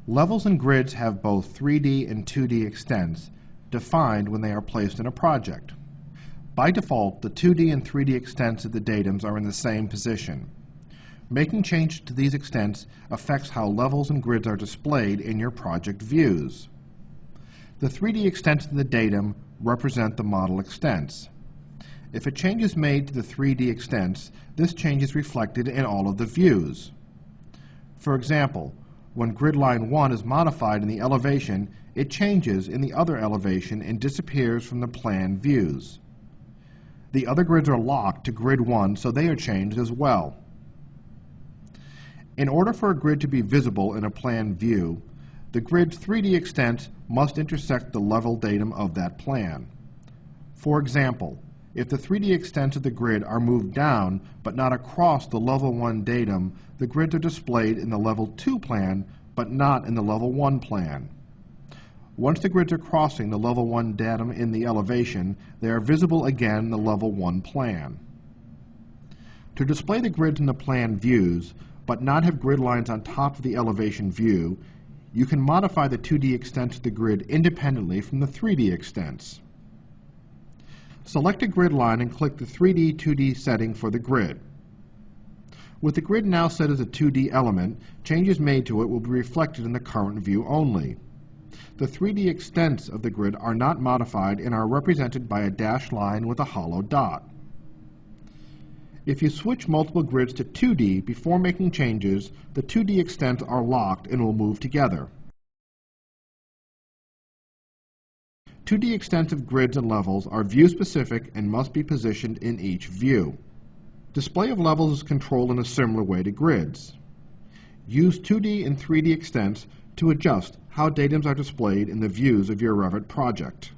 Levels and grids have both 3D and 2D extents defined when they are placed in a project. By default, the 2D and 3D extents of the datums are in the same position. Making changes to these extents affects how levels and grids are displayed in your project views. The 3D extents of the datum represent the model extents. If a change is made to the 3D extents, this change is reflected in all of the views. For example, when grid line 1 is modified in the elevation, it changes in the other elevation and disappears from the plan views. The other grids are locked to grid 1, so they are changed as well. In order for a grid to be visible in a plan view, the grid's 3D extent must intersect the level datum of that plan. For example, if the 3D extents of the grid are moved down but not across the level 1 datum, the grids are displayed in the level 2 plan but not in the level 1 plan. Once the grids are crossing the level 1 datum in the elevation, they are visible again in the level 1 plan. To display the grids in the plan views but not have grid lines on top of the elevation view, you can modify the 2D extents of the grid independently from the 3D extents. Select a grid line and click the 3D 2D setting for the grid. With the grid now set as a 2D element, changes made to it will be reflected in the current view only. The 3D extents of the grid are not modified and are represented by a dashed line with a hollow dot. If you switch multiple grids to 2D before making changes, the 2D extents are locked and will move together. 2D extents of grids and levels are view-specific and must be positioned in each view. Display of levels is controlled in a similar way to grids. Use 2D and 3D extents to adjust how datums are displayed in the views of your Revit project.